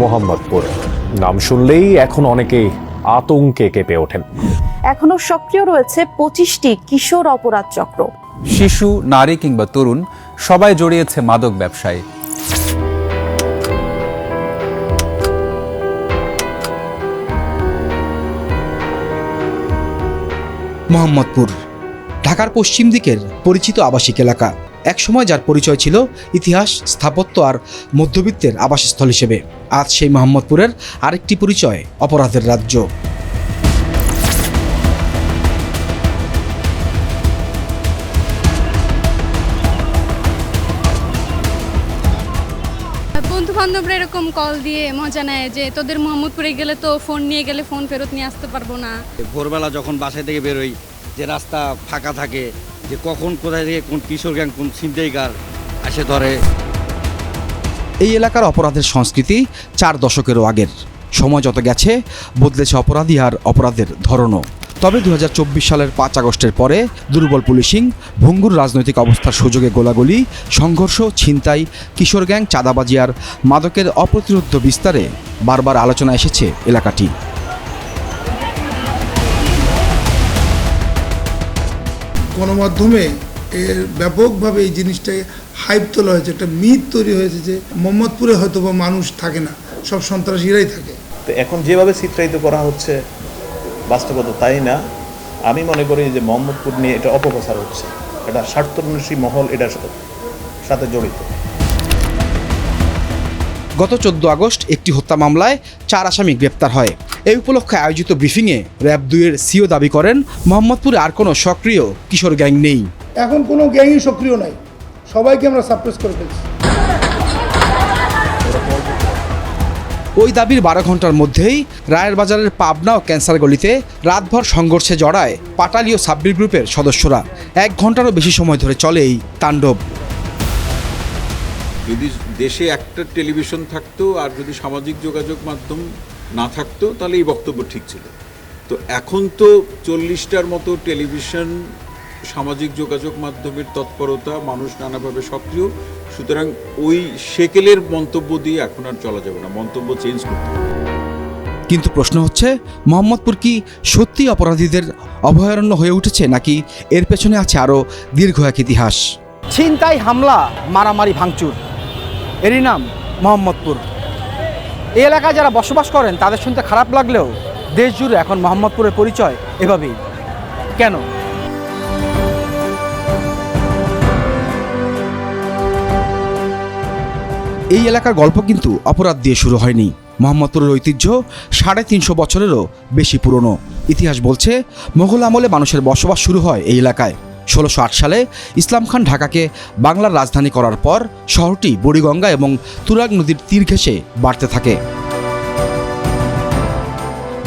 মোহাম্মদপুর নাম শুনলেই এখন অনেকেই আতঙ্কে কেঁপে ওঠেন। এখনো সক্রিয় রয়েছে 25টি কিশোর অপরাধ চক্র। শিশু, নারী কিংবা তরুণ সবাই জড়িয়েছে মাদক ব্যবসায়। মোহাম্মদপুর ঢাকার পশ্চিম দিকের পরিচিত আবাসিক এলাকা, একসময় যার পরিচয় ছিল ইতিহাস, স্থাপত্য আর মধ্যবিত্তের আবাসস্থল হিসেবে। আজ সেই মোহাম্মদপুরের আরেকটি পরিচয় অপরাধের রাজ্য। বন্ধু বান্ধবরা এরকম কল দিয়ে মজা নেয় যে তোদের মোহাম্মদপুরে গেলে তো ফোন নিয়ে গেলে ফোন ফেরত নিয়ে আসতে পারবো না। ভোরবেলা যখন বাসায় থেকে বেরোই, যে রাস্তা ফাঁকা থাকে, যে কখন কোথায় থেকে কোন কিশোর গ্যাং, কোন ছিনতাইকার এসে ধরে। এই এলাকার অপরাধের সংস্কৃতি 4 দশকেরও আগের। সময় যত গেছে বদলেছে অপরাধী আর অপরাধের ধরনও। তবে 2024 সালের 5 আগস্টের পরে দুর্বল পুলিশিং, ভঙ্গুর রাজনৈতিক অবস্থার সুযোগে গোলাগুলি, সংঘর্ষ, ছিনতাই, কিশোর গ্যাং, চাঁদাবাজি আর মাদকের অপ্রতিরোধ্য বিস্তারে বারবার আলোচনা এসেছে এলাকাটি। গণমাধ্যমে এর ব্যাপকভাবে এই জিনিসটাকে হাইপ তোলা হয়েছে, একটা মিথ তৈরি হয়েছে যে মোহাম্মদপুরে হয়তো বা মানুষ থাকে না, সব সন্ত্রাসীরাই থাকে। তো এখন যেভাবে চিত্রায়িত করা হচ্ছে বাস্তবতা তাই না। আমি মনে করি যে মোহাম্মদপুর নিয়ে এটা অপপ্রচার হচ্ছে, এটা স্বার্থান্বেষী মহল এটার সাথে জড়িত। গত 14 আগস্ট একটি হত্যা মামলায় 4 আসামি গ্রেপ্তার হয়। এই উপলক্ষে আয়োজিত ব্রিফিংয়ে র্যাব 2-এর সিও দাবি করেন মোহাম্মদপুরে আর কোনো সক্রিয় কিশোর গ্যাং নেই। এখন কোনো গ্যাংই সক্রিয় নাই, সবাইকে আমরা সাপ্রেস করে ফেলছি। ওই দাবির 12 ঘন্টার মধ্যেই রায়ের বাজারের পাবনা ও ক্যান্সার গলিতে রাতভর সংঘর্ষে জড়ায় পাটালি ও সাব্বির গ্রুপের সদস্যরা। 1 ঘন্টারও বেশি সময় ধরে চলে এই তাণ্ডব। যদি দেশে একটা টেলিভিশন থাকতো আর যদি সামাজিক যোগাযোগ মাধ্যম না থাকতো তাহলে এই বক্তব্য ঠিক ছিল। তো এখন তো 40টার মতো টেলিভিশন, সামাজিক যোগাযোগ মাধ্যমের তৎপরতা, মানুষ নানাভাবে সক্রিয়। সুতরাং ওই সেকেলের মন্তব্য দিয়ে এখন আর চলা যাবে না, মন্তব্য চেঞ্জ করতে হবে। কিন্তু প্রশ্ন হচ্ছে, মোহাম্মদপুর কি সত্যি অপরাধীদের অভয়ারণ্য হয়ে উঠেছে, নাকি এর পেছনে আছে আরও দীর্ঘ এক ইতিহাস? ছিনতাই, হামলা, মারামারি, ভাঙচুর, এরই নাম মোহাম্মদপুর। এই এলাকায় যারা বসবাস করেন তাদের শুনতে খারাপ লাগলেও দেশ জুড়ে এখন মোহাম্মদপুরের পরিচয় এভাবেই। কেন? এই এলাকার গল্প কিন্তু অপরাধ দিয়ে শুরু হয়নি। মোহাম্মদপুরের ঐতিহ্য 350 বছরেরও বেশি পুরনো। ইতিহাস বলছে মোগল আমলে মানুষের বসবাস শুরু হয় এই এলাকায়। 1608 সালে ইসলাম খান ঢাকাকে বাংলার রাজধানী করার পর শহরটি বুড়িগঙ্গা এবং তুরাগ নদীর তীর ঘেঁষে বাড়তে থাকে।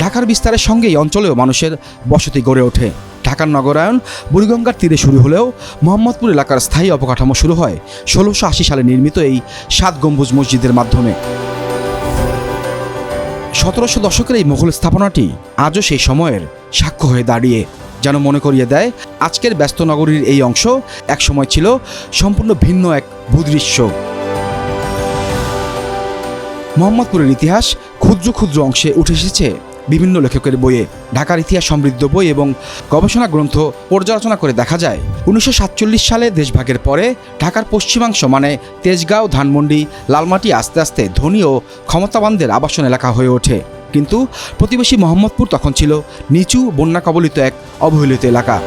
ঢাকার বিস্তারের সঙ্গে এই অঞ্চলেও মানুষের বসতি গড়ে ওঠে। ঢাকার নগরায়ন বুড়িগঙ্গার তীরে শুরু হলেও মোহাম্মদপুর এলাকার স্থায়ী অবকাঠামো শুরু হয় 1680 সালে নির্মিত এই 7 গম্বুজ মসজিদের মাধ্যমে। 1700 দশকের এই মুঘল স্থাপনাটি আজও সেই সময়ের সাক্ষ্য হয়ে দাঁড়িয়ে, যেন মনে করিয়ে দেয় আজকের ব্যস্ত নগরীর এই অংশ একসময় ছিল সম্পূর্ণ ভিন্ন এক ভূদৃশ্য। মোহাম্মদপুরের ইতিহাস ক্ষুদ্র ক্ষুদ্র অংশে উঠে এসেছে বিভিন্ন লেখকের বইয়ে। ঢাকার ইতিহাস সমৃদ্ধ বই এবং গবেষণা গ্রন্থ পর্যালোচনা করে দেখা যায় 1947 সালে দেশভাগের পরে ঢাকার পশ্চিমাংশ মানে তেজগাঁও, ধানমন্ডি, লালমাটি আস্তে আস্তে ধনী ও ক্ষমতাবানদের আবাসন এলাকা হয়ে ওঠে। কিন্তু প্রতিবেশী মোহাম্মদপুর তখন ছিল নিচু, বন্যা কবলিত এক অবহেলিত এলাকা।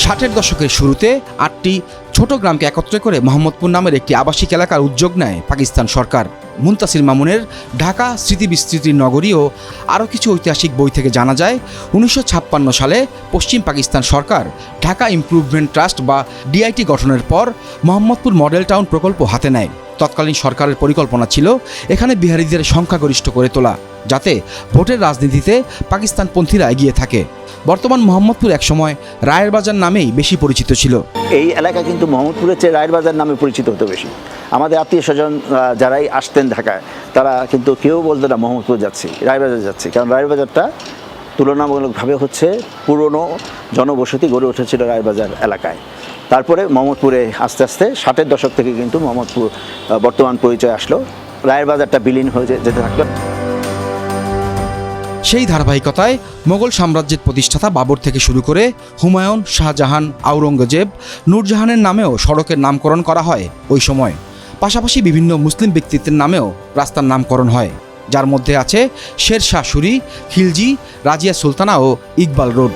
60-এর দশকের শুরুতে 8টি ছোট গ্রামকে একত্রে করে মোহাম্মদপুর নামের একটি আবাসিক এলাকার উদ্যোগ নেয় পাকিস্তান সরকার। মুনতাসির মামুনের ঢাকা স্মৃতি বিস্তৃতির নগরী ও আরও কিছু ঐতিহাসিক বই থেকে জানা যায় 1956 সালে পশ্চিম পাকিস্তান সরকার ঢাকা ইমপ্রুভমেন্ট ট্রাস্ট বা ডিআইটি গঠনের পর মোহাম্মদপুর মডেল টাউন প্রকল্প হাতে নেয়। তৎকালীন সরকারের পরিকল্পনা ছিল এখানে বিহারিদের সংখ্যাগরিষ্ঠ করে তোলা, যাতে ভোটের রাজনীতিতে পাকিস্তানপন্থীরা এগিয়ে থাকে। বর্তমান মোহাম্মদপুর একসময় রায়ের বাজার নামেই বেশি পরিচিত ছিল। এই এলাকা কিন্তু মোহাম্মদপুরের চেয়ে রায়ের বাজার নামে পরিচিত হতো বেশি। আমাদের আত্মীয় স্বজন যারাই আসতেন ঢাকায়, তারা কিন্তু কেউ বলতো না মোহাম্মদপুর যাচ্ছি, রায়ের বাজার যাচ্ছি, কারণ রায়ের বাজারটা তুলনামূলকভাবে হচ্ছে পুরনো জনবসতি গড়ে উঠেছিল রায়েরবাজার এলাকায়। তারপরে মোহাম্মদপুরে আস্তে আস্তে 60-এর দশক থেকে কিন্তু মোহাম্মদপুর বর্তমান পরিচয় আসলো, রায়েরবাজারটা বিলীন হয়ে যেতে থাকলো। সেই ধারাবাহিকতায় মোগল সাম্রাজ্যের প্রতিষ্ঠাতা বাবর থেকে শুরু করে হুমায়ুন, শাহজাহান, আওরঙ্গজেব, নূরজাহানের নামেও সড়কের নামকরণ করা হয় ওই সময়। পাশাপাশি বিভিন্ন মুসলিম ব্যক্তিত্বের নামেও রাস্তার নামকরণ হয়, যার মধ্যে আছে শের শাহ সুরি, খিলজি, রাজিয়া সুলতানা ও ইকবাল রোড।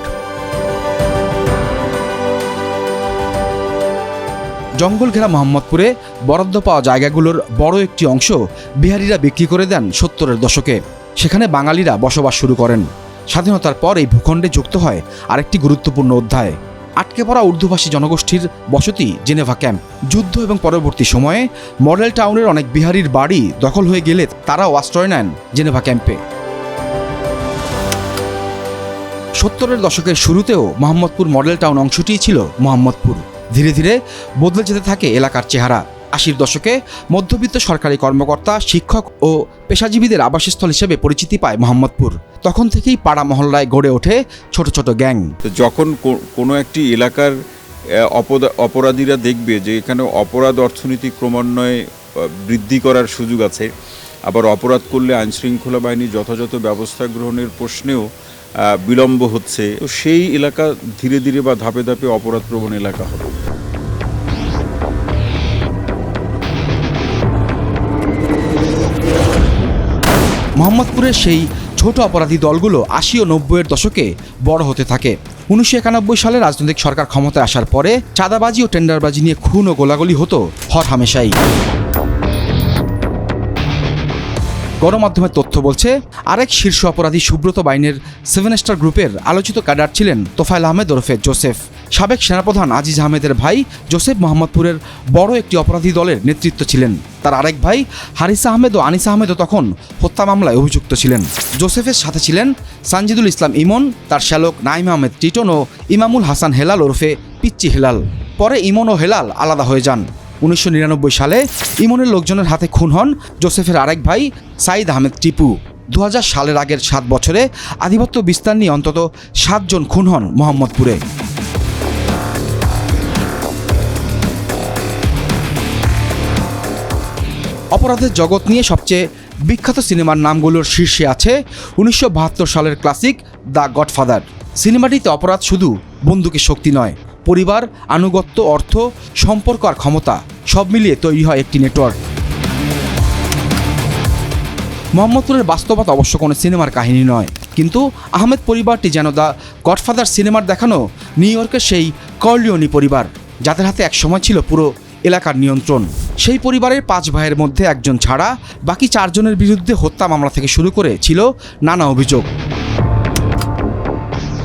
জঙ্গল ঘেরা মোহাম্মদপুরে বরাদ্দ পাওয়া জায়গাগুলোর বড় একটি অংশ বিহারিরা বিক্রি করে দেন 70-এর দশকে। সেখানে বাঙালিরা বসবাস শুরু করেন। স্বাধীনতার পর এই ভূখণ্ডে যুক্ত হয় আরেকটি গুরুত্বপূর্ণ অধ্যায়, আটকে পড়া উর্দুভাষী জনগোষ্ঠীর বসতি জেনেভা ক্যাম্প। যুদ্ধ এবং পরবর্তী সময়ে মডেল টাউনের অনেক বিহারির বাড়ি দখল হয়ে গেলে তারাও আশ্রয় নেন জেনেভা ক্যাম্পে। 70-এর দশকের শুরুতেও মোহাম্মদপুর মডেল টাউন অংশটিই ছিল মোহাম্মদপুর। ধীরে ধীরে বদলে যেতে থাকে এলাকার চেহারা। 80-র দশকে মধ্যবিত্ত সরকারি কর্মকর্তা, শিক্ষক ও পেশাজীবীদের আবাসস্থল হিসেবে পরিচিতি পায় মোহাম্মদপুর। তখন থেকেই পাড়া মহল্লায় গড়ে ওঠে ছোট ছোট গ্যাং। যখন কোনো একটি এলাকার অপরাধীরা দেখবে যে এখানে অপরাধ অর্থনীতি ক্রমান্বয়ে বৃদ্ধি করার সুযোগ আছে, আবার অপরাধ করলে আইনশৃঙ্খলা বাহিনী যথাযথ ব্যবস্থা গ্রহণের প্রশ্নেও বিলম্ব হচ্ছে, তো সেই এলাকা ধীরে ধীরে বা ধাপে ধাপে অপরাধপ্রবণ এলাকা হবে। মোহাম্মদপুরের সেই ছোট অপরাধী দলগুলো 80 ও 90-এর দশকে বড় হতে থাকে। 1991 সালে রাজনৈতিক সরকার ক্ষমতায় আসার পরে চাঁদাবাজি ও টেন্ডারবাজি নিয়ে খুন ও গোলাগুলি হতো হরহামেশাই। গণমাধ্যমের তথ্য বলছে, আরেক শীর্ষ অপরাধী সুব্রত বাইনের 7 স্টার গ্রুপের আলোচিত ক্যাডার ছিলেন তোফায়েল আহমেদ ওরফে জোসেফ। সাবেক সেনাপ্রধান আজিজ আহমেদের ভাই জোসেফ মোহাম্মদপুরের বড় একটি অপরাধী দলের নেতৃত্ব ছিলেন। তার আরেক ভাই হারিস আহমেদ ও আনিস আহমেদও তখন হত্যা মামলায় অভিযুক্ত ছিলেন। জোসেফের সাথে ছিলেন সানজিদুল ইসলাম ইমন, তার শ্যালক নাইম আহমেদ টিটন ও ইমামুল হাসান হেলাল ওরফে পিচ্চি হেলাল। পরে ইমন ও হেলাল আলাদা হয়ে যান। 1999 সালে ইমনের লোকজনের হাতে খুন হন জোসেফের আরেক ভাই সাইদ আহমেদ টিপু। 2000 সালের আগের 7 বছরে আধিপত্য বিস্তার নিয়ে অন্তত 7 জন খুন হন মোহাম্মদপুরে। অপরাধের জগৎ নিয়ে সবচেয়ে বিখ্যাত সিনেমার নামগুলোর শীর্ষে আছে 1972 সালের ক্লাসিক দ্য গডফাদার। সিনেমাটিতে অপরাধ শুধু বন্দুকের শক্তি নয়, পরিবার, আনুগত্য, অর্থ, সম্পর্ক আর ক্ষমতা সব মিলিয়ে তৈরি হয় একটি নেটওয়ার্ক। মোহাম্মদপুরের বাস্তবতা অবশ্য কোনো সিনেমার কাহিনী নয়, কিন্তু আহমেদ পরিবারটি যেন দ্য গডফাদার সিনেমার দেখানো নিউ ইয়র্কের সেই কর্লিওনি পরিবার, যাদের হাতে একসময় ছিল পুরো এলাকার নিয়ন্ত্রণ। সেই পরিবারের 5 ভাইয়ের মধ্যে একজন ছাড়া বাকি 4 জনের বিরুদ্ধে হত্যা মামলা থেকে শুরু করে ছিল নানা অভিযোগ।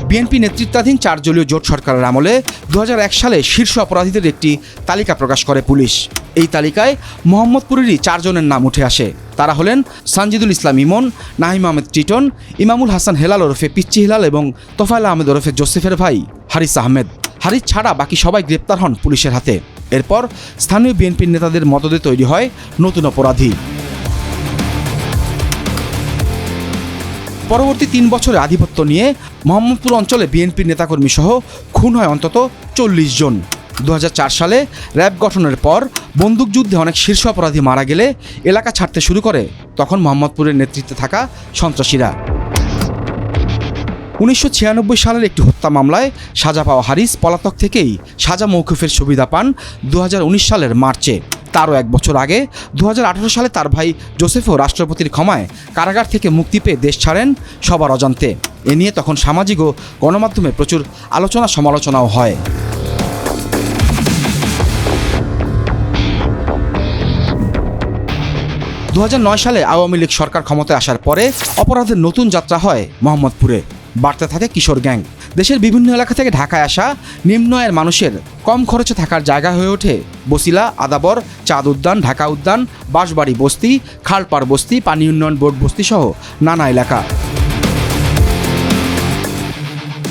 বিএনপি নেতৃত্বাধীন 4 দলীয় জোট সরকারের আমলে 2001 সালে শীর্ষ অপরাধীদের একটি তালিকা প্রকাশ করে পুলিশ। এই তালিকায় মোহাম্মদপুরেরই 4 জনের নাম উঠে আসে। তারা হলেন সানজিদুল ইসলাম ইমন, নাহিম আহমেদ টিটন, ইমামুল হাসান হেলাল ওরফে পিচ্চি হেলাল এবং তোফায়েল আহমেদ ওরফে জোসেফের ভাই হারিস আহমেদ। হারিস ছাড়া বাকি সবাই গ্রেপ্তার হন পুলিশের হাতে। এরপর স্থানীয় বিএনপির নেতাদের মদদে তৈরি হয় নতুন অপরাধী। পরবর্তী 3 বছরে আধিপত্য নিয়ে মোহাম্মদপুর অঞ্চলে বিএনপির নেতাকর্মী সহ খুন হয় অন্তত 40 জন। 2004 সালে র্যাব গঠনের পর বন্দুকযুদ্ধে অনেক শীর্ষ অপরাধী মারা গেলে এলাকা ছাড়তে শুরু করে তখন মোহাম্মদপুরের নেতৃত্বে থাকা সন্ত্রাসীরা। 1996 সালের একটি হত্যা মামলায় সাজা পাওয়া হারিস পলাতক থেকেই সাজা মৌকুফের সুবিধা পান 2019 সালের মার্চে। তারও 1 বছর আগে 2018 সালে তার ভাই জোসেফও রাষ্ট্রপতির ক্ষমায় কারাগার থেকে মুক্তি পেয়ে দেশ ছাড়েন সবার অজান্তে। এ নিয়ে তখন সামাজিক ও গণমাধ্যমে প্রচুর আলোচনা সমালোচনাও হয়। দু 2009 সালে আওয়ামী লীগ সরকার ক্ষমতায় আসার পরে অপরাধের নতুন যাত্রা হয় মোহাম্মদপুরে। বাড়তে থাকে কিশোর গ্যাং। দেশের বিভিন্ন এলাকা থেকে ঢাকায় আসা নিম্ন আয়ের মানুষের কম খরচে থাকার জায়গা হয়ে ওঠে বসিলা, আদাবর, চাঁদ উদ্যান, ঢাকা উদ্যান, বাঁশবাড়ি বস্তি, খালপাড় বস্তি, পানি উন্নয়ন বোর্ড বস্তি সহ নানা এলাকা।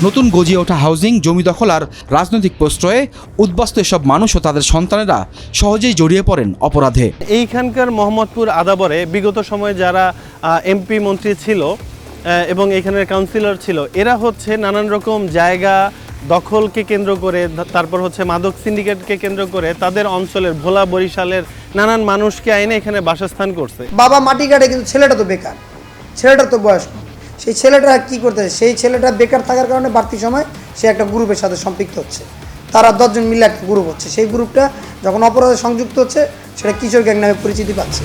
নতুন গজিয়ে ওঠা হাউজিং, জমি দখল আর রাজনৈতিক প্রশ্রয়ে উদ্বাস্ত এসব মানুষ ও তাদের সন্তানেরা সহজেই জড়িয়ে পড়েন অপরাধে। এইখানকার মোহাম্মদপুর আদাবরে বিগত সময়ে যারা এমপি মন্ত্রী ছিল এবং এখানের কাউন্সিলর ছিল, এরা হচ্ছে নানান রকম জায়গা দখলকে কেন্দ্র করে, তারপর হচ্ছে মাদক সিন্ডিকেটকে কেন্দ্র করে তাদের অঞ্চলের ভোলা বরিশালের নানান মানুষকে আইনে এখানে বাসস্থান করছে। বাবা মাটি কাটে, কিন্তু ছেলেটা তো বেকার, ছেলেটার তো বয়স কম। সেই ছেলেটা কি করতেছে? সেই ছেলেটা বেকার থাকার কারণে বাড়তি সময় সে একটা গ্রুপের সাথে সম্পৃক্ত হচ্ছে। তারা 10 জন মিলে একটা গ্রুপ হচ্ছে। সেই গ্রুপটা যখন অপরাধে সংযুক্ত হচ্ছে, সেটা কিশোর গ্যাং নামে পরিচিতি পাচ্ছে।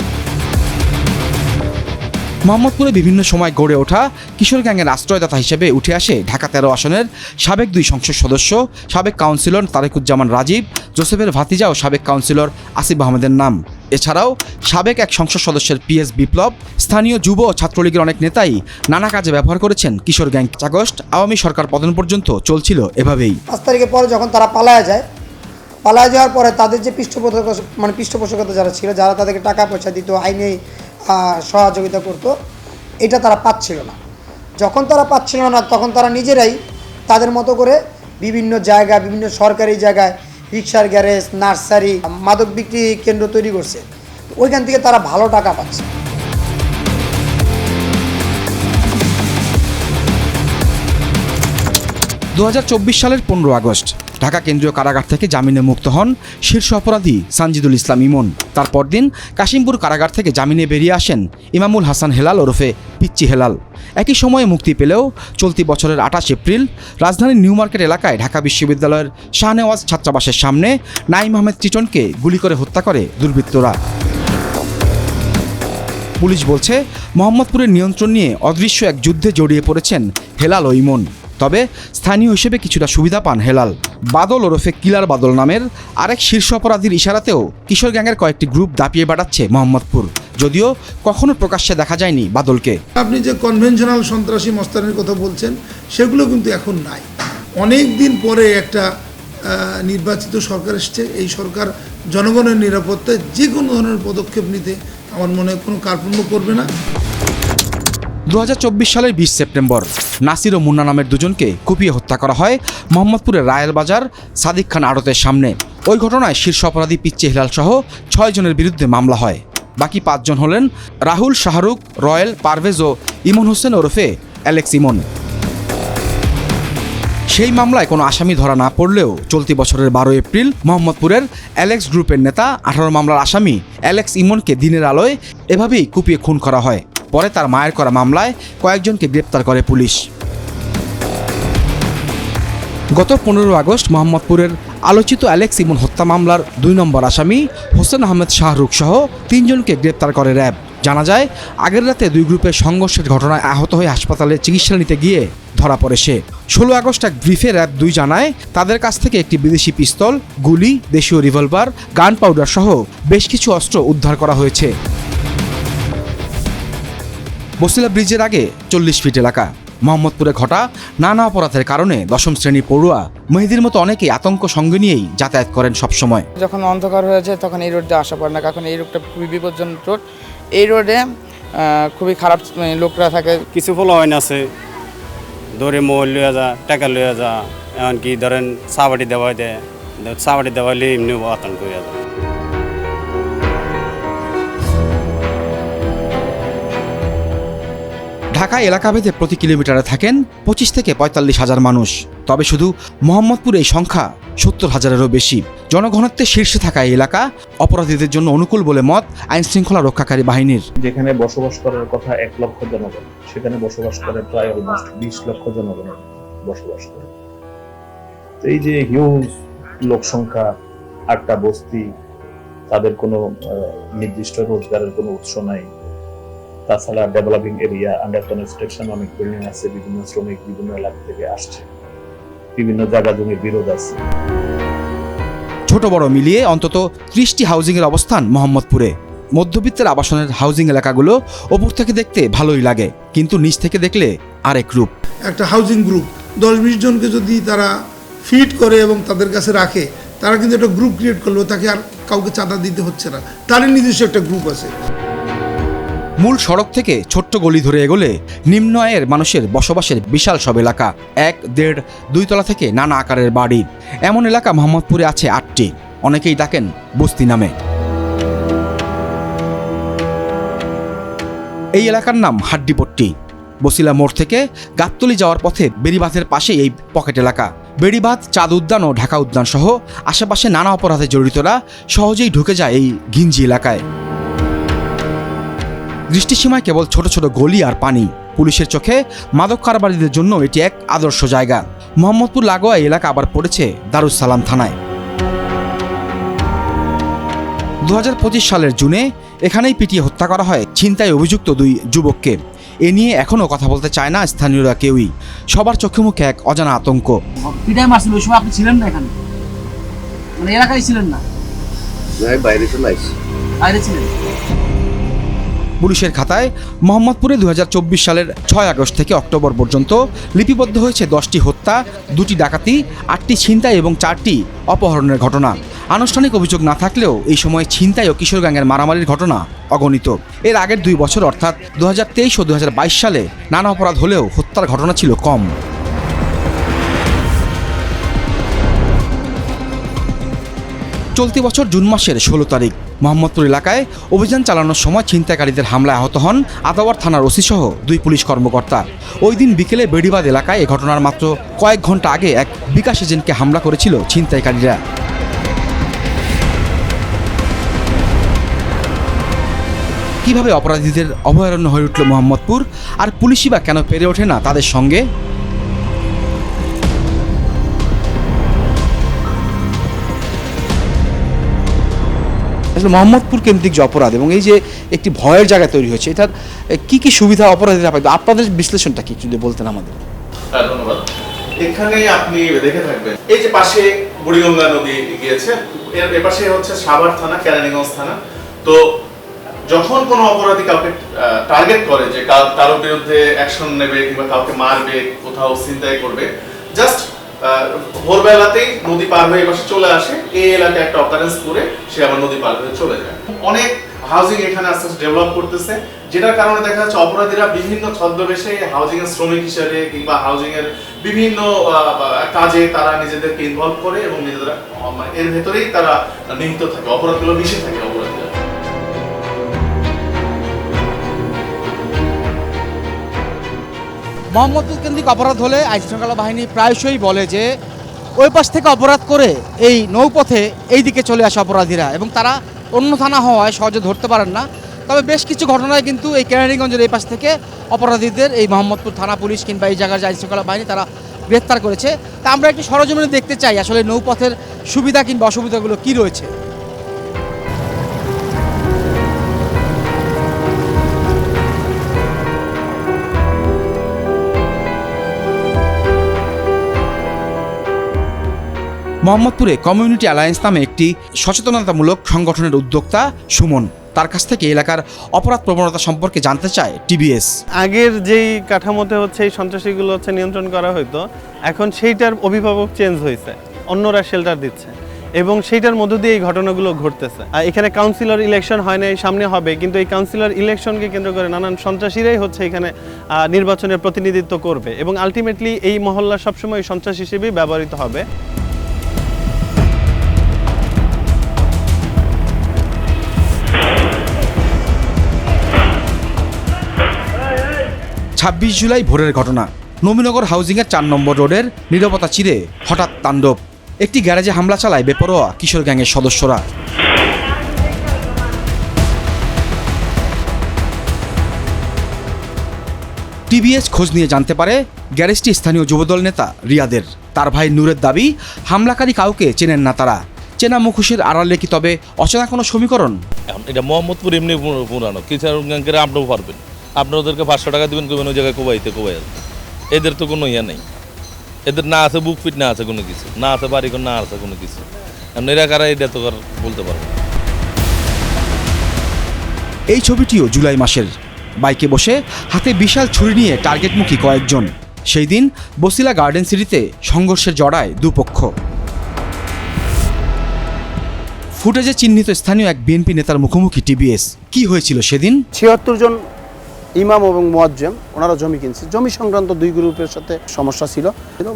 মোহাম্মদপুরে বিভিন্ন সময় গড়ে ওঠা কিশোর গ্যাংয়ের আশ্রয়দাতা হিসেবে উঠে আসে ঢাকা 13 আসনের সাবেক 2 সংসদ সদস্য, সাবেক কাউন্সিলর তারেকুজ্জামান রাজীব, জোসেফের ভাতিজা ও সাবেক কাউন্সিলর আসিফ আহমেদের নাম। এছাড়াও সাবেক এক সংসদ সদস্যের PS বিপ্লব, স্থানীয় যুব ও ছাত্রলীগের অনেক নেতাই নানা কাজে ব্যবহার করেছেন কিশোর গ্যাং। আগস্ট আওয়ামী সরকার পতন পর্যন্ত চলছিল এভাবেই। 5 তারিখের পরে যখন তারা পালায়া যাওয়ার পরে তাদের যে পৃষ্ঠপোষকতা যারা ছিল, যারা তাদেরকে টাকা পয়সা দিত, আইনে সহযোগিতা করতো, এটা তারা পাচ্ছিল না। যখন তারা পাচ্ছিল না, তখন তারা নিজেরাই তাদের মতো করে বিভিন্ন জায়গা, বিভিন্ন সরকারি জায়গায় রিক্সার গ্যারেজ, নার্সারি, মাদক বিক্রি কেন্দ্র তৈরি করছে। ওইখান থেকে তারা ভালো টাকা পাচ্ছে। সালের 15 আগস্ট ঢাকা কেন্দ্রীয় কারাগার থেকে জামিনে মুক্ত হন শীর্ষ অপরাধী সানজিদুল ইসলাম ইমন। তারপর দিন কাশিমপুর কারাগার থেকে জামিনে বেরিয়ে আসেন ইমামুল হাসান হেলাল ওরফে পিচ্চি হেলাল। একই সময়ে মুক্তি পেলেও চলতি বছরের 28 এপ্রিল রাজধানীর নিউ মার্কেট এলাকায় ঢাকা বিশ্ববিদ্যালয়ের শাহনেওয়াজ ছাত্রাবাসের সামনে নাঈম আহমেদ টিটনকে গুলি করে হত্যা করে দুর্বৃত্তরা। পুলিশ বলছে মোহাম্মদপুরের নিয়ন্ত্রণ নিয়ে অদৃশ্য এক যুদ্ধে জড়িয়ে পড়েছেন হেলাল ও ইমন। তবে স্থানীয় হিসেবে কিছুটা সুবিধা পান হেলাল। বাদল ওরফে কিলার বাদল নামের আরেক শীর্ষ অপরাধীর ইশারাতেও কিশোর গ্যাংয়ের কয়েকটি গ্রুপ দাপিয়ে বেড়াচ্ছে মোহাম্মদপুর, যদিও কখনো প্রকাশ্যে দেখা যায়নি বাদলকে। আপনি যে কনভেনশনাল সন্ত্রাসী মস্তানের কথা বলছেন, সেগুলো কিন্তু এখন নাই। অনেক দিন পরে একটা নির্বাচিত সরকার এসছে। এই সরকার জনগণের নিরাপত্তায় যে কোনো ধরনের পদক্ষেপ নিতে আমার মনে হয় কোনো কার্পণ্য করবে না। 2024 সালের 20 সেপ্টেম্বর নাসির ও মুন্না নামের দুজনকে কুপিয়ে হত্যা করা হয় মোহাম্মদপুরের রায়ের বাজার সাদিক খান আড়তের সামনে। ওই ঘটনায় শীর্ষ অপরাধী পিচ্চি হেলাল সহ 6 জনের বিরুদ্ধে মামলা হয়। বাকি 5 জন হলেন রাহুল, শাহরুখ, রয়েল, পারভেজ ও ইমন হোসেন ওরফে অ্যালেক্স ইমন। সেই মামলায় কোনো আসামি ধরা না পড়লেও চলতি বছরের 12 এপ্রিল মোহাম্মদপুরের অ্যালেক্স গ্রুপের নেতা 18 মামলার আসামি অ্যালেক্স ইমনকে দিনের আলোয় এভাবেই কুপিয়ে খুন করা হয়। পরে তার মায়ের করা মামলায় কয়েকজনকে গ্রেপ্তার করে পুলিশ। গত 15 আগস্ট মোহাম্মদপুরের আলোচিত অ্যালেক্স ইমন হত্যা মামলার 2 নম্বর আসামি হোসেন আহমেদ শাহরুখ সহ 3 জনকে গ্রেপ্তার করে র্যাব। জানা যায় আগের রাতে 2 গ্রুপের সংঘর্ষের ঘটনায় আহত হয়ে হাসপাতালে চিকিৎসা নিতে গিয়ে ধরা পড়ে সে। 16 আগস্ট এক ব্রিফে র্যাব 2 জানায় তাদের কাছ থেকে একটি বিদেশি পিস্তল, গুলি, দেশীয় রিভলভার, গান পাউডার সহ বেশ কিছু অস্ত্র উদ্ধার করা হয়েছে। বসিলা ব্রিজের আগে 40 ফিট এলাকা মোহাম্মদপুরে ঘটা নানা অপরাধের কারণে 10ম শ্রেণীর পড়ুয়া মেহেদির মতো অনেকেই আতঙ্ক সঙ্গে নিয়েই যাতায়াত করেন সবসময়। যখন অন্ধকার হয়ে যায় তখন এই রোড দিয়ে আসা পড়ে না, কারণ এই রোডটা খুবই বিপজ্জনক রোড। এই রোডে খুবই খারাপ লোকরা থাকে। কিছু ফলোয়াইন আছে, দৌড়ে মোবাইল লইয়া যা, টাকা লইয়া যা, এমনকি ধরেন সাবাটি দেওয়া দেয়, সাবাটি দেওয়ালে এমনি আতঙ্ক হয়ে যায়। ঢাকা এলাকাভেদে প্রতি কিলোমিটারে থাকেন 25 থেকে 45 হাজার মানুষ। তবে শুধু মোহাম্মদপুরে এই সংখ্যা 70 হাজারেরও বেশি। জনঘনত্বের শীর্ষে থাকা এই এলাকা অপরাধীদের জন্য অনুকূল বলে মত আইন শৃঙ্খলা রক্ষাকারী বাহিনীর। যেখানে বসবাস করার কথা 1 লক্ষ জনগণ, সেখানে বসবাস করে প্রায় অলমোস্ট 20 লক্ষ জনগণ বসবাস করে। তো এই যে হিউজ লোক সংখ্যা, 8টা বস্তি, তাদের কোনো নির্দিষ্ট রোজগারের কোনো উৎস নাই। তাছাড়া ডেভেলপিং এরিয়া, আন্ডার কনস্ট্রাকশন অনেক বিল্ডিং আছে, বিভিন্ন শ্রমিক বিভিন্ন এলাকা থেকে আসছে, বিভিন্ন জায়গা জমির বিরোধ আছে। ছোট বড় মিলিয়ে অন্তত 30টি হাউজিংয়ের অবস্থান মোহাম্মদপুরে। মধ্যবিত্তের আবাসনের হাউজিং এলাকাগুলো ওপর থেকে দেখতে ভালোই লাগে, কিন্তু নিচ থেকে দেখলে আরেক রূপ। একটা হাউজিং গ্রুপ 10-20 জনকে যদি তারা ফিট করে এবং তাদের কাছে রাখে, তারা কিন্তু একটা গ্রুপ ক্রিয়েট করলো, তাকে আর কাউকে চাঁদা দিতে হচ্ছে না, তারই নিজস্ব একটা গ্রুপ আছে। মূল সড়ক থেকে ছোট্ট গলি ধরে এগোলে নিম্ন আয়ের মানুষের বসবাসের বিশাল সব এলাকা, 1, 1.5, 2 তলা থেকে নানা আকারের বাড়ি। এমন এলাকা মোহাম্মদপুরে আছে 8টি, অনেকেই ডাকেন বস্তি নামে। এই এলাকার নাম হাড্ডিপট্টি। বসিলা মোড় থেকে গাবতলী যাওয়ার পথে বেরিবাঁধের পাশেই এই পকেট এলাকা। বেড়িবাঁধ, চাঁদ উদ্যান ও ঢাকা উদ্যান সহ আশেপাশে নানা অপরাধে জড়িতরা সহজেই ঢুকে যায় এই ঘিঞ্জি এলাকায়। দৃষ্টিসীমায় কেবল ছোট ছোট গলি আর পানি। পুলিশের চোখে মাদক কারবারিদের জন্য এটি এক আদর্শ জায়গা। মোহাম্মদপুর লাগোয়া এই এলাকা আবার পড়েছে দারুস সালাম থানায়। 2025 সালের জুনে এখানেই পিটিয়ে হত্যা করা হয় ছিনতাই অভিযুক্ত 2 যুবককে। এ নিয়ে এখনও কথা বলতে চায় না স্থানীয়রা কেউই। সবার চোখে মুখে এক অজানা আতঙ্ক। পিটাই মারছিল ওই সময় আপনি ছিলেন না এখানে, মানে এলাকায় ছিলেন না? বাইরে চলে আসছি। বাইরে ছিলেন। পুলিশের খাতায় মোহাম্মদপুরে 2024 সালের 6 আগস্ট থেকে অক্টোবর পর্যন্ত লিপিবদ্ধ হয়েছে 10টি হত্যা, 2টি ডাকাতি, 8টি ছিনতাই এবং 4টি অপহরণের ঘটনা। আনুষ্ঠানিক অভিযোগ না থাকলেও এই সময় ছিনতাই ও কিশোর গ্যাংয়ের মারামারির ঘটনা অগণিত। এর আগের 2 বছর অর্থাৎ 2023 ও 2022 সালে নানা অপরাধ হলেও হত্যার ঘটনা ছিল কম। চলতি বছর জুন মাসের 16 তারিখ মোহাম্মদপুর এলাকায় অভিযান চালানোর সময় ছিনতাইকারীদের হামলায় আহত হন আদাওয়ার থানার ওসি সহ 2 পুলিশ কর্মকর্তা। ওই দিন বিকেলে বেড়িবাঁধ এলাকায় এ ঘটনার মাত্র কয়েক ঘন্টা আগে এক বিকাশ এজেন্টকে হামলা করেছিল ছিনতাইকারীরা। কিভাবে অপরাধীদের অভয়ারণ্য হয়ে উঠল মোহাম্মদপুর, আর পুলিশই বা কেন পেরে ওঠে না তাদের সঙ্গে? আসলে মোহাম্মদপুর কেন্দ্রিক যে অপরাধ এবং এই যে একটি ভয়ের জায়গা তৈরি হয়েছে, এটার কি কি সুবিধা অপরাধীরা পাবে, আপনাদের বিশ্লেষণটা কি যদি বলতেন আমাদের। ধন্যবাদ। এখানে আপনি দেখে থাকবেন এই যে পাশে বুড়িগঙ্গা নদী গিয়েছে, এর পাশে হচ্ছে সাভার থানা, কেরানীগঞ্জ থানা। তো যখন কোনো অপরাধী কাউকে টার্গেট করে যে কারোর বিরুদ্ধে অ্যাকশন নেবে কিংবা কাউকে মারবে, কোথাও ছিনতাই করবে, জাস্ট ভোরবেলাতেই নদী পার হয়ে পাশে চলে আসে, এই এলাকায় একটা অকারেন্স করে সে আবার নদী পার হয়ে চলে যায়। অনেক হাউজিং এখানে আস্তে আস্তে ডেভেলপ করতেছে, যেটার কারণে দেখা যাচ্ছে অপরাধীরা বিভিন্ন ছদ্মবেশে হাউজিং এর শ্রমিক হিসেবে কিংবা হাউজিং এর বিভিন্ন কাজে তারা নিজেদেরকে ইনভলভ করে এবং নিজেদের এর ভেতরেই তারা নিহিত থাকে, অপরাধগুলো মিশে থাকে অপরাধীরা। মোহাম্মদপুর কেন্দ্রিক অপরাধ হলে আইনশৃঙ্খলা বাহিনী প্রায়শই বলে যে ওই পাশ থেকে অপরাধ করে এই নৌপথে এই দিকে চলে আসে অপরাধীরা, এবং তারা অন্য থানা হওয়ায় সহজে ধরতে পারেন না। তবে বেশ কিছু ঘটনায় কিন্তু এই কেরানীগঞ্জের এই পাশ থেকে অপরাধীদের এই মোহাম্মদপুর থানা পুলিশ কিংবা এই জায়গার যে আইনশৃঙ্খলা বাহিনী তারা গ্রেফতার করেছে। তা আমরা একটু সরজমিনে দেখতে চাই আসলে নৌপথের সুবিধা কিংবা অসুবিধাগুলো কী রয়েছে। মোহাম্মদপুরে কমিউনিটি অ্যালায়েন্স নামে একটি সচেতনতামূলক সংগঠনের উদ্যোক্তা সুমন, তার কাছ থেকে এলাকার অপরাধ প্রবণতা সম্পর্কে জানতে চায় টিবিএস। আগের যেই কাঠামোতে হচ্ছে এই সন্ত্রাসীগুলো হচ্ছে নিয়ন্ত্রণ করা হতো, এখন সেইটার অভিভাবক চেঞ্জ হয়েছে, অন্যরা শেল্টার দিচ্ছে এবং সেইটার মধ্য দিয়ে এই ঘটনাগুলো ঘটতেছে। এখানে কাউন্সিলর ইলেকশন হয় না, এই সামনে হবে, কিন্তু এই কাউন্সিলর ইলেকশনকে কেন্দ্র করে নানান সন্ত্রাসীরাই হচ্ছে এখানে নির্বাচনের প্রতিনিধিত্ব করবে এবং আলটিমেটলি এই মহল্লা সবসময় সন্ত্রাস হিসেবেই ব্যবহৃত হবে। 26 জুলাই ভোরের ঘটনা। নবীনগর হাউজিংয়ের 4 নম্বর রোডের নীরবতা চিরে হঠাৎ তাণ্ডব। একটি গ্যারেজে হামলা চালায় বেপরোয়া কিশোর গ্যাংয়ের সদস্যরা। টিবিএস খোঁজ নিয়ে জানতে পারে গ্যারেজটি স্থানীয় যুবদল নেতা রিয়াদের। তার ভাই নূরের দাবি হামলাকারী কাউকে চেনেন না তারা। চেনা মুখোশের আড়ালে কি তবে অচেনা কোনো সমীকরণ? এটা মোহাম্মদপুর এমনি পুরানো, কিশোর গ্যাংকে আপনিও পারবেন, আপনি ওদেরকে 500 টাকা দেবেন, কবেন ওই জায়গায় কোবাইতে এদের তো কোনো ইয়ে নেই, এদের না আছে বুক ফিট, না আছে কোনো কিছু, না আছে বাড়িঘর, না আছে কোনো কিছু। এরা কারা এটা তো বলতে পারবেন। এই ছবিটিও জুলাই মাসের। বাইকে বসে হাতে বিশাল ছুরি নিয়ে টার্গেটমুখী কয়েকজন। সেই দিন বসিলা গার্ডেন সিটিতে সংঘর্ষের জড়ায় দুপক্ষ। ফুটেজে চিহ্নিত স্থানীয় এক বিএনপি নেতার মুখোমুখি টিবিএস। কি হয়েছিল সেদিন? 76 জন ইমাম এবং মুয়াজ্জেম ওনারা জমি কিনছে, জমি সংক্রান্ত 2 গ্রুপের সাথে সমস্যা ছিল,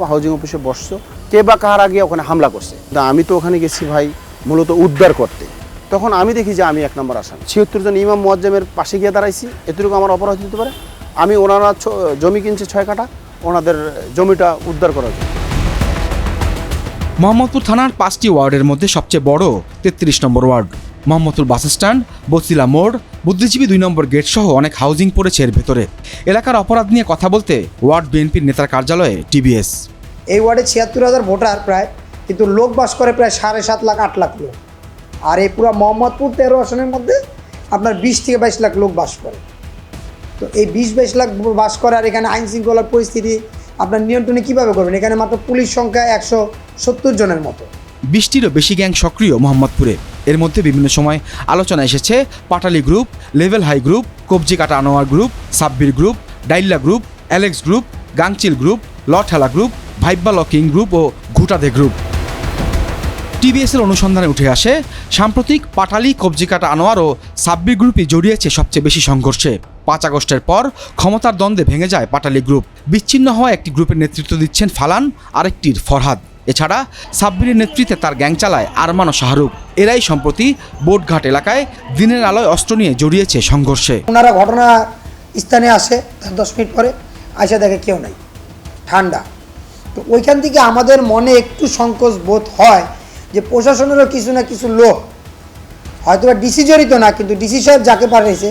হাউজিং অফিসে বসছো, কে বা কার আগে ওখানে হামলা করছে। আমি তো ওখানে গেছি ভাই মূলত উদ্ধার করতে, তখন আমি দেখি যে আমি 1 নম্বর আসামি। 76 জন ইমাম মুয়াজ্জেমের পাশে গিয়ে দাঁড়াইছি, এতটুকু আমার অপরাধ হতে পারে। আমি ওনারা জমি কিনছে 6 কাঠা, ওনাদের জমিটা উদ্ধার করার জন্য। মোহাম্মদপুর থানার 5টি ওয়ার্ডের মধ্যে সবচেয়ে বড় 33 number ward. Mohammadpur bus stand, Basila মোড়, বুদ্ধিজীবী 2 নম্বর গেট সহ অনেক হাউজিং পড়েছে এর ভেতরে। এলাকার অপরাধ নিয়ে কথা বলতে ওয়ার্ড বিএনপির নেতার কার্যালয়ে টিবিএস। এই ওয়ার্ডে 76,000 ভোটার প্রায়, কিন্তু লোক বাস করে প্রায় 7.5 লাখ 8 লাখ লোক। আর এই পুরো মোহাম্মদপুর 13 আসনের মধ্যে আপনার 20 থেকে 22 লাখ লোক বাস করে। তো এই 20-22 লাখ বাস করে, আর এখানে আইন শৃঙ্খলার পরিস্থিতি আপনার নিয়ন্ত্রণে কীভাবে করবেন? এখানে মাত্র পুলিশ সংখ্যা 170 জনের মতো। 20টিরও বেশি গ্যাং সক্রিয় মোহাম্মদপুরে। এর মধ্যে বিভিন্ন সময় আলোচনা এসেছে পাটালি গ্রুপ, লেভেল হাই গ্রুপ, কবজি কাটা আনোয়ার গ্রুপ, সাব্বির গ্রুপ, ডাইল্লা গ্রুপ, অ্যালেক্স গ্রুপ, গাংচিল গ্রুপ, লঠেলা গ্রুপ, ভাইব্বা লকিং গ্রুপ ও ঘুটাদে গ্রুপ। টিবিএসের অনুসন্ধানে উঠে আসে সাম্প্রতিক পাটালি, কবজি কাটা আনোয়ার ও সাব্বির গ্রুপই জড়িয়েছে সবচেয়ে বেশি সংঘর্ষে। 5 আগস্টের পর ক্ষমতার দ্বন্দ্বে ভেঙে যায় পাটালি গ্রুপ। বিচ্ছিন্ন হওয়া একটি গ্রুপের নেতৃত্ব দিচ্ছেন ফালান, আরেকটির ফরহাদ। এছাড়া সাব্বিরের নেতৃত্বে তার গ্যাং চালায় আরমান ও শাহরুখ। এরাই সম্প্রতি বোটঘাট এলাকায় দিনের আলোয় অস্ত্র নিয়ে জড়িয়েছে সংঘর্ষে। ওনারা ঘটনা স্থানে আসে, 10 মিনিট পরে আসে দেখে কেউ নাই, ঠান্ডা। তো ওইখান থেকে আমাদের মনে একটু সংকোচ বোধ হয় যে প্রশাসনেরও কিছু না কিছু লোক হয়তো বা ডিসি জড়িত না, কিন্তু ডিসি সাহেব যাকে পাঠিয়েছে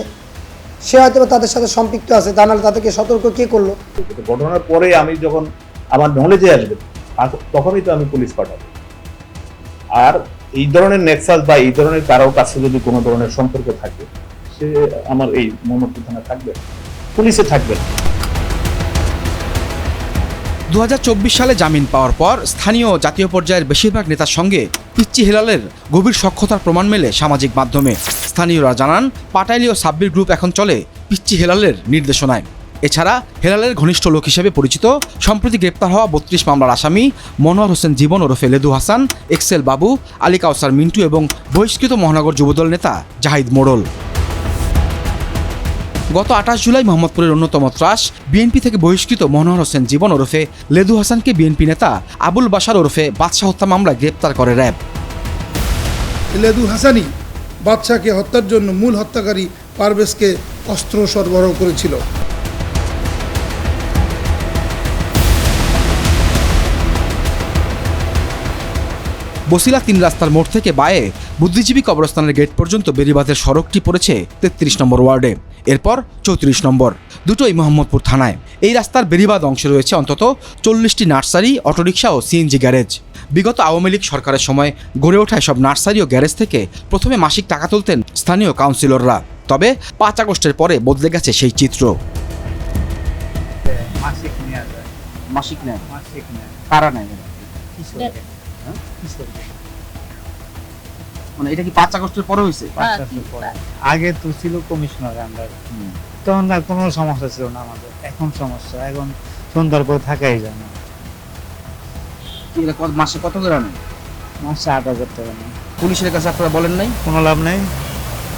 সে হয়তো তাদের সাথে সম্পৃক্ত আছে, তা নাহলে তাদেরকে সতর্ক কে করলো? ঘটনার পরে আমি যখন আমার নলেজে আসবে তখনই তো আমি পুলিশ পাঠাবো। আর এই ধরনের নেক্সাস বা এই ধরনের কারোর কাছে যদি কোনো ধরনের সম্পর্ক থাকে, সে আমার এই মোহাম্মদপুর থানা থাকবে, পুলিশে থাকবে। 2024 সালে জামিন পাওয়ার পর স্থানীয় জাতীয় পর্যায়ের বেশিরভাগ নেতার সঙ্গে পিচ্চি হেলালের গভীর সখ্যতার প্রমাণ মেলে সামাজিক মাধ্যমে। স্থানীয়রা জানান পাটালি ও সাব্বির গ্রুপ এখন চলে পিচ্চি হেলালের নির্দেশনায়। এছাড়া হেলালের ঘনিষ্ঠ লোক হিসেবে পরিচিত সম্প্রতি গ্রেপ্তার হওয়া 32 মামলার আসামি মনোয়ার হোসেন জীবন ওরফে লেদু হাসান, এক্সেল বাবু, আলী কাউসার মিন্টু এবং বহিষ্কৃত মহানগর যুবদল নেতা জাহিদ মোড়ল। গত 28 জুলাই মোহাম্মদপুরের অন্যতম ত্রাস বিএনপি থেকে বহিষ্কৃত মনোয়ার হোসেন জীবন ওরফে লেদু হাসানকে বিএনপি নেতা আবুল বাশার ওরফে বাদশাহ হত্যা মামলায় গ্রেপ্তার করে র্যাব। লেদু হাসানি বাদশাকে হত্যার জন্য মূল হত্যাকারী পারভেজকে অস্ত্র সরবরাহ করেছিল। বসিলা 3 রাস্তার মোড় থেকে বায়ে বুদ্ধিজীবী কবরস্থানের গেট পর্যন্ত বেড়িবাঁধের সড়কটি পড়েছে 33 নম্বর ওয়ার্ডে, এরপর 34 নম্বর, দুটোই মোহাম্মদপুর থানায়। এই রাস্তার বেড়িবাঁধ অংশে রয়েছে অন্তত 40টি নার্সারি, অটোরিকশা ও সিএনজি গ্যারেজ। বিগত আওয়ামী লীগ সরকারের সময় গড়ে ওঠা সব নার্সারি ও গ্যারেজ থেকে প্রথমে মাসিক টাকা তুলতেন স্থানীয় কাউন্সিলররা। তবে 5 আগস্টের পরে বদলে গেছে সেই চিত্র। মাসিক নেয় কারা নেয় মানে এটা কি 5 আগস্টের পরে হয়েছে? আগে তো ছিল কমিশনার আন্ডার, তখন আর কোনো সমস্যা ছিল না আমাদের। এখন সমস্যা, এখন সন্ধ্যার পর থাকাই যায় না। মাসে কত করে নেয়? মাসে 8,000 টাকা নেয়। পুলিশের কাছে আপনারা বলেন নাই? কোনো লাভ নেই,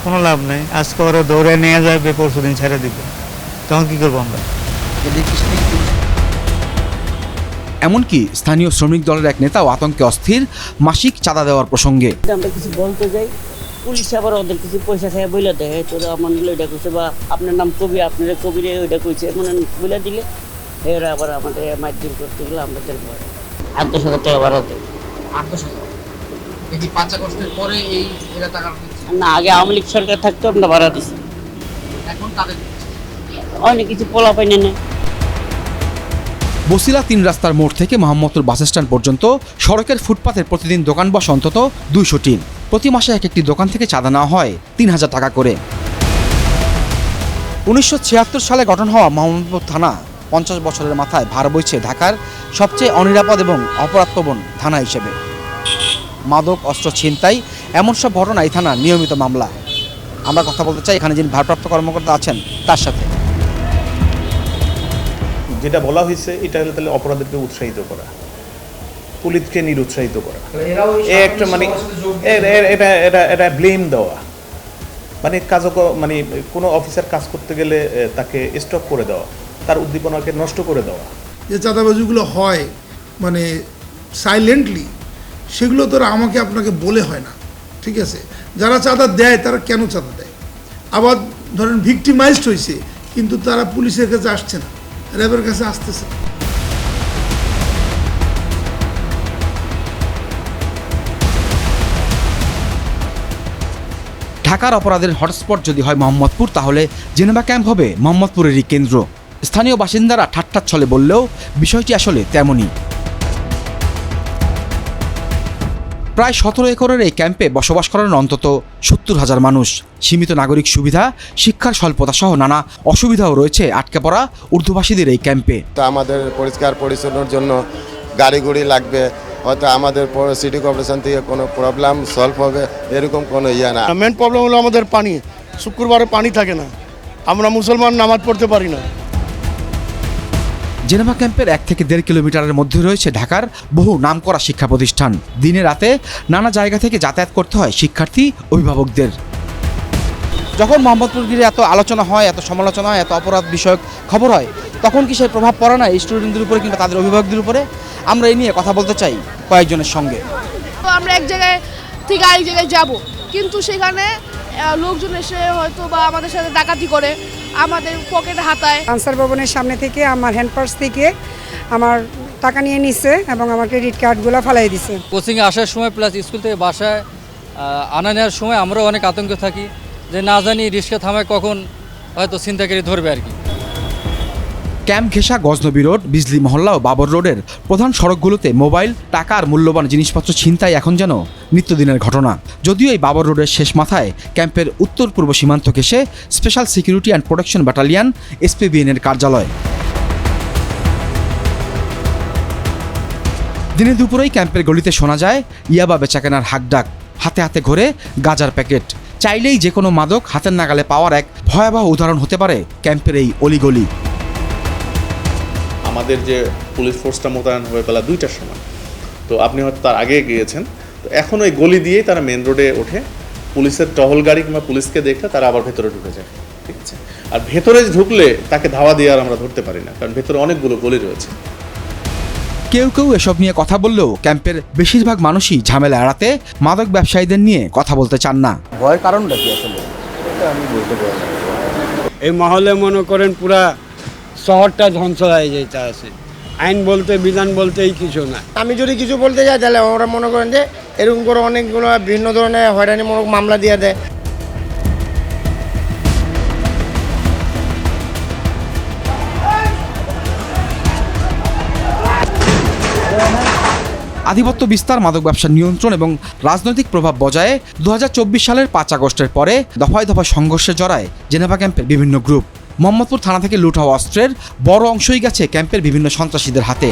কোনো লাভ নেই। আজকে ওরা দৌড়ে নিয়ে যাবে, পরশু দিন ছেড়ে দিবে, তখন কি করবো আমরা? এমনকি স্থানীয় শ্রমিক দলের এক নেতাও আতঙ্কে অস্থির মাসিক চাঁদা দেওয়ার প্রসঙ্গে। আমরা কিছু বলতে যাই, পুলিশ আবার ওদের কিছু পয়সা খাই বইলা দেয়, তোরা আমার ওইটা কইছে, বা আপনার নাম কবি, আপনার কবিরে ওইটা কইছে, মানে বইলা দিলে এরা আবার আমাদের মাইকিং করতে গেলে আমাদের 8,000 টাকা বাড়া দেয়। 8,000 এই 5 আগস্টের পরে এই এরা টাকা না, আগে আওয়ামী লীগ সরকার থাকতো আমরা বাড়া দিছি, এখন তাদের অনেক কিছু পোলা পাইনে নেই। বসিলা 3 রাস্তার মোড় থেকে মোহাম্মদপুর বাস স্ট্যান্ড পর্যন্ত সড়কের ফুটপাতের প্রতিদিন দোকান বসে অন্তত 200টি। প্রতি মাসে এক একটি দোকান থেকে চাঁদা নেওয়া হয় 3,000 টাকা করে। 1976 সালে গঠন হওয়া মোহাম্মদপুর থানা 50 বছরের মাথায় ভার বইছে ঢাকার সবচেয়ে অনিরাপদ এবং অপরাধপ্রবণ থানা হিসেবে। মাদক, অস্ত্র ছিনতাই এমন সব ঘটনা এই থানার নিয়মিত মামলা। আমরা কথা বলতে চাই এখানে যিনি ভারপ্রাপ্ত কর্মকর্তা আছেন তার সাথে। যেটা বলা হয়েছে এটা হলো তাহলে অপরাধীকে উৎসাহিত করা, পুলিশকে নিরুৎসাহিত করা, একটা মানে এটা ব্লেম দেওয়া, মানে মানে কোনো অফিসার কাজ করতে গেলে তাকে স্টপ করে দেওয়া, তার উদ্দীপনাকে নষ্ট করে দেওয়া। যে চাঁদাবাজিগুলো হয় মানে সাইলেন্টলি, সেগুলো তো আমাকে আপনাকে বলে হয় না, ঠিক আছে? যারা চাঁদা দেয় তারা কেন চাঁদা দেয়? আবার ধরেন ভিক্টিমাইজড হয়েছে, কিন্তু তারা পুলিশের কাছে আসছে না, র্যাবের কাছে আসতেছে। ঢাকার অপরাধের হটস্পট যদি হয় মোহাম্মদপুর, তাহলে জেনেভা ক্যাম্প হবে মোহাম্মদপুরেরই কেন্দ্র। স্থানীয় বাসিন্দারা ঠাট্টা ছলে বললেও বিষয়টি আসলে তেমনই। প্রায় 17 একরের এই ক্যাম্পে বসবাস করেন অন্তত 70,000 মানুষ। সীমিত নাগরিক সুবিধা, শিক্ষার স্বল্পতা সহ নানা অসুবিধাও রয়েছে আটকে পড়া উর্দুভাষীদের এই ক্যাম্পে। তো আমাদের পরিষ্কার পরিচ্ছন্নর জন্য গাড়ি গুড়ি লাগবে, হয়তো আমাদের সিটি কর্পোরেশন থেকে কোনো প্রবলেম সলভ হবে এরকম কোনো না। মেন প্রবলেম হলো আমাদের পানি। শুক্রবারে পানি থাকে না, আমরা মুসলমান নামাজ পড়তে পারি না। জেনেভা ক্যাম্পের 1 থেকে 1.5 কিলোমিটারের মধ্যে রয়েছে ঢাকার বহু নামকরা শিক্ষা প্রতিষ্ঠান। দিনে রাতে নানা জায়গা থেকে যাতায়াত করতে হয় শিক্ষার্থী অভিভাবকদের। যখন মোহাম্মদপুর ঘিরে এত আলোচনা হয়, এত সমালোচনা হয়, এত অপরাধ বিষয়ক খবর হয়, তখন কি সেই প্রভাব পড়ে না এই স্টুডেন্টদের উপরে কিংবা তাদের অভিভাবকদের উপরে? আমরা এই নিয়ে কথা বলতে চাই কয়েকজনের সঙ্গে। আমরা এক জায়গায় থেকে আরেক জায়গায় যাব, কিন্তু সেখানে লোকজন এসে হয়তো বা আমাদের সাথে ডাকাতি করে, আমাদের পকেটে হাতায়। আনসার ভবনের সামনে থেকে আমার হ্যান্ড পার্স থেকে আমার টাকা নিয়ে নিচ্ছে এবং আমার ক্রেডিট কার্ডগুলো ফালাই দিছে। কোচিংয়ে আসার সময় প্লাস স্কুল থেকে বাসায় আনা নেওয়ার সময় আমরাও অনেক আতঙ্কে থাকি যে না জানি রিক্সা থামায় কখন হয়তো ছিনতাইকারী ধরবে আর কি। ক্যাম্প ঘেঁষা গজনবী রোড, বিজলি মহল্লা ও বাবর রোডের প্রধান সড়কগুলোতে মোবাইল, টাকা আর মূল্যবান জিনিসপত্র ছিনতাই এখন যেন নিত্যদিনের ঘটনা। যদিও এই বাবর রোডের শেষ মাথায় ক্যাম্পের উত্তর পূর্ব সীমান্ত ঘেঁষে special security and protection battalion SPBN-এর কার্যালয়। দিনে দুপুরেই ক্যাম্পের গলিতে শোনা যায় ইয়াবা বেচাকেনার হাকডাক, হাতে হাতে ঘোরে গাঁজার প্যাকেট। চাইলেই যে কোনো মাদক হাতের নাগালে পাওয়ার এক ভয়াবহ উদাহরণ হতে পারে ক্যাম্পের এই অলিগলি। আমাদের যে পুলিশ ফোর্সটা মোতায়েন হয়ে পেলা 2টার সময়, তো আপনি হয়তো তার আগে গিয়েছেন, তো এখন ওই গলি দিয়েই তারা মেন রোডে ওঠে, পুলিশের টহল গাড়ি কিংবা পুলিশকে দেখলে তারা আবার ভেতরে ঢুকে যায়। ঠিক আছে, আর ভেতরে ঢুকলে তাকে ধাওয়া দিয়ে আর আমরা ধরতে পারি না, কারণ ভেতরে অনেকগুলো গলি রয়েছে। কেউ কেউ এসব নিয়ে কথা বললেও ক্যাম্পের বেশিরভাগ মানুষই ঝামেলা এড়াতে মাদক ব্যবসায়ীদের নিয়ে কথা বলতে চান না। ভয়ের কারণটা কি আসলে আমি বলতে পারি না। এই মহলে মনে করেন পুরা শহরটা ধ্বংস হয়ে যেতে আছে, আইন বলতে বিধান বলতেই কিছু না। আমি যদি কিছু বলতে যাই তাহলে ওরা মনে করেন যে এরকম করে অনেকগুলো বিভিন্ন ধরনের হয়রানিমূলক মামলা দিয়ে দেয়। আধিপত্য বিস্তার, মাদক ব্যবসা নিয়ন্ত্রণ এবং রাজনৈতিক প্রভাব বজায়ে 2024 সালের 5 আগস্টের পরে দফায় দফায় সংঘর্ষে জড়ায় জেনেভা ক্যাম্পের বিভিন্ন গ্রুপ। মোহাম্মদপুর থানা থেকে লুট হওয়া অস্ত্রের বড় অংশই গেছে ক্যাম্পের বিভিন্ন সন্ত্রাসীদের হাতে।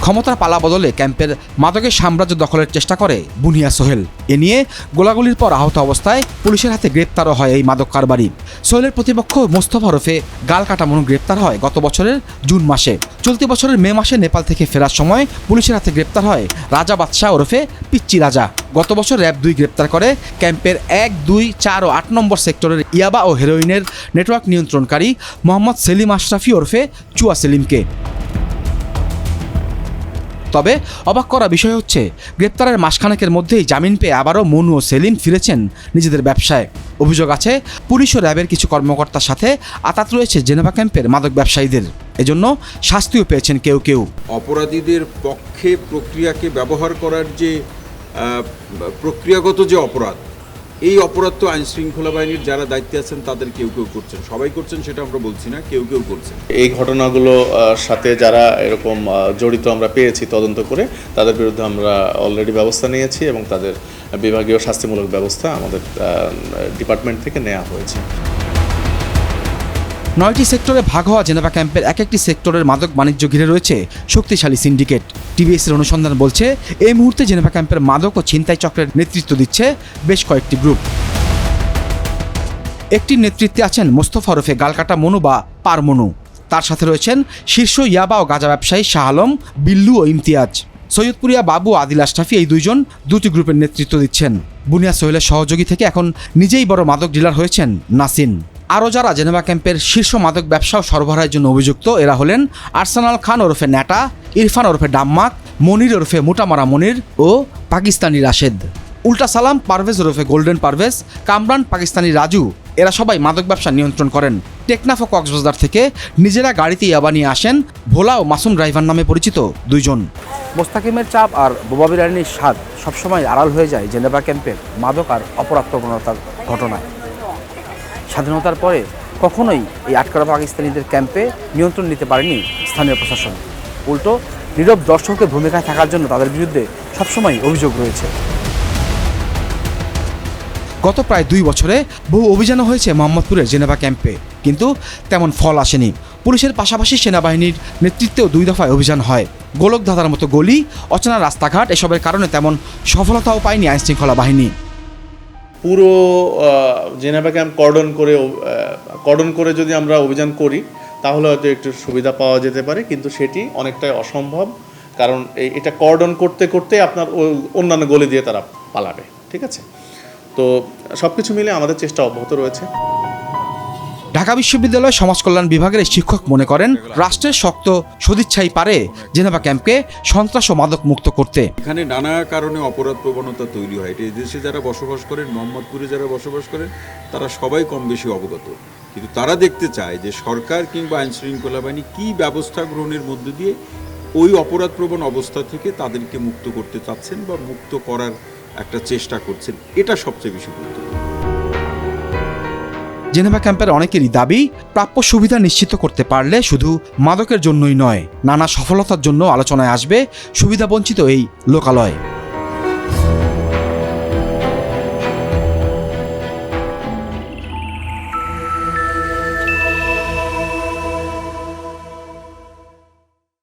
ক্ষমতার পালা বদলে ক্যাম্পের মাদকের সাম্রাজ্য দখলের চেষ্টা করে বুনিয়া সোহেল। এ নিয়ে গোলাগুলির পর আহত অবস্থায় পুলিশের হাতে গ্রেপ্তারও হয় এই মাদক কারবারি। সোহেলের প্রতিপক্ষ মোস্তফা ওরফে গালকাটা মনু গ্রেপ্তার হয় গত বছরের জুন মাসে। চলতি বছরের মে মাসে নেপাল থেকে ফেরার সময় পুলিশের হাতে গ্রেপ্তার হয় রাজা বাদশাহ ওরফে পিচ্চি রাজা। গত বছর র্যাব 2 গ্রেপ্তার করে ক্যাম্পের 1, 2, 4 ও 8 নম্বর সেক্টরের ইয়াবা ও হেরোইনের নেটওয়ার্ক নিয়ন্ত্রণকারী মোহাম্মদ সেলিম আশরাফি ওরফে চুয়া সেলিমকে। তবে অবাক করা বিষয় হচ্ছে, গ্রেপ্তারের মাসখানেকের মধ্যেই জামিন পেয়ে আবারও মনু ও সেলিম ফিরেছেন নিজেদের ব্যবসায়। অভিযোগ আছে পুলিশ ও র্যাবের কিছু কর্মকর্তার সাথে আতাত রয়েছে জেনেভা ক্যাম্পের মাদক ব্যবসায়ীদের। এজন্য শাস্তিও পেয়েছেন কেউ কেউ। অপরাধীদের পক্ষে প্রক্রিয়াকে ব্যবহার করার যে প্রক্রিয়াগত যে অপরাধ, এই অপরাধ তো আইন শৃঙ্খলা বাহিনীর যারা দায়িত্বে আছেন তাদের কেউ কেউ করছেন, সবাই করছেন সেটা আমরা বলছি না, কেউ কেউ করছেন। এই ঘটনাগুলো সাথে যারা এরকম জড়িত আমরা পেয়েছি তদন্ত করে, তাদের বিরুদ্ধে আমরা অলরেডি ব্যবস্থা নিয়েছি এবং তাদের বিভাগীয় শাস্তিমূলক ব্যবস্থা আমাদের ডিপার্টমেন্ট থেকে নেওয়া হয়েছে। 9টি সেক্টরে ভাগ হওয়া জেনেভা ক্যাম্পের এক একটি সেক্টরের মাদক বাণিজ্য ঘিরে রয়েছে শক্তিশালী সিন্ডিকেট। টিবিএসের অনুসন্ধান বলছে এই মুহূর্তে জেনেভা ক্যাম্পের মাদক ও ছিনতাই চক্রের নেতৃত্ব দিচ্ছে বেশ কয়েকটি গ্রুপ। একটির নেতৃত্বে আছেন মোস্তফা ওরফে গালকাটা মনু বা পার মনু। তার সাথে রয়েছেন শীর্ষ ইয়াবা ও গাঁজা ব্যবসায়ী শাহ আলম, বিল্লু ও ইমতিয়াজ। সৈয়দপুরিয়া বাবু আদিল আশরাফি এই দুইজন 2টি গ্রুপের নেতৃত্ব দিচ্ছেন। বুনিয়া সোহেলের সহযোগী থেকে এখন নিজেই বড় মাদক ডিলার হয়েছেন নাসিন। আরও যারা জেনেভা ক্যাম্পের শীর্ষ মাদক ব্যবসা ও সরবরাহের জন্য অভিযুক্ত, এরা হলেন আরসানাল খান ওরফে ন্যাটা, ইরফান ওরফে ডাম্মাক, মনির ওরফে মোটামারা মনির ও পাকিস্তানি রাশেদ। উল্টা সালাম, পারভেজ ওরফে গোল্ডেন পারভেজ, কামরান পাকিস্তানি রাজু, এরা সবাই মাদক ব্যবসা নিয়ন্ত্রণ করেন। টেকনাফ ও কক্সবাজার থেকে নিজেরা গাড়িতে ইয়াবা নিয়ে আসেন ভোলা ও মাসুম ড্রাইভার নামে পরিচিত দুইজন। মোস্তাকিমের চাপ আর বোবা বিরিয়ানির স্বাদ সবসময় আড়াল হয়ে যায় জেনেভা ক্যাম্পের মাদক আর অপরাধ প্রবণতার ঘটনায়। স্বাধীনতার পরে কখনোই এই আটকারা পাকিস্তানিদের ক্যাম্পে নিয়ন্ত্রণ নিতে পারেনি স্থানীয় প্রশাসন। উল্টো নীরব দর্শকের ভূমিকায় থাকার জন্য তাদের বিরুদ্ধে সবসময় অভিযোগ রয়েছে। গত প্রায় 2 বছরে বহু অভিযানও হয়েছে মোহাম্মদপুরের জেনেভা ক্যাম্পে, কিন্তু তেমন ফল আসেনি। পুলিশের পাশাপাশি সেনাবাহিনীর নেতৃত্বেও 2 দফায় অভিযান হয়। গোলকধাঁধার মতো গলি, অচেনা রাস্তাঘাট এসবের কারণে তেমন সফলতাও পায়নি আইনশৃঙ্খলা বাহিনী। পুরো জেনেভা ক্যাম্প কর্ডন করে যদি আমরা অভিযান করি তাহলে হয়তো একটু সুবিধা পাওয়া যেতে পারে, কিন্তু সেটি অনেকটাই অসম্ভব। কারণ এটা কর্ডন করতে করতে আপনার অন্যান্য গলি দিয়ে তারা পালাবে। ঠিক আছে, তো সব কিছু মিলে আমাদের চেষ্টা অব্যাহত রয়েছে। ঢাকা বিশ্ববিদ্যালয় সমাজ কল্যাণ বিভাগের এই শিক্ষক মনে করেন, রাষ্ট্রের শক্ত সদিচ্ছাই পারে জেনেভা ক্যাম্পকে সন্ত্রাস ও মাদক মুক্ত করতে। এখানে নানা কারণে অপরাধ প্রবণতা তৈরি হয়। এই দেশে যারা বসবাস করেন, মোহাম্মদপুরে যারা বসবাস করেন, তারা সবাই কম বেশি অবগত, কিন্তু তারা দেখতে চায় যে সরকার কিংবা আইনশৃঙ্খলা বাহিনী কী ব্যবস্থা গ্রহণের মধ্য দিয়ে ওই অপরাধপ্রবণ অবস্থা থেকে তাদেরকে মুক্ত করতে চাচ্ছেন বা মুক্ত করার একটা চেষ্টা করছেন। এটা সবচেয়ে বেশি গুরুত্বপূর্ণ। জেনেভা ক্যাম্পের অনেকেরই দাবি, প্রাপ্য সুবিধা নিশ্চিত করতে পারলে শুধু মাদকের জন্যই নয়, নানা সফলতার জন্য আলোচনায় আসবে সুবিধাবঞ্চিত এই লোকালয়।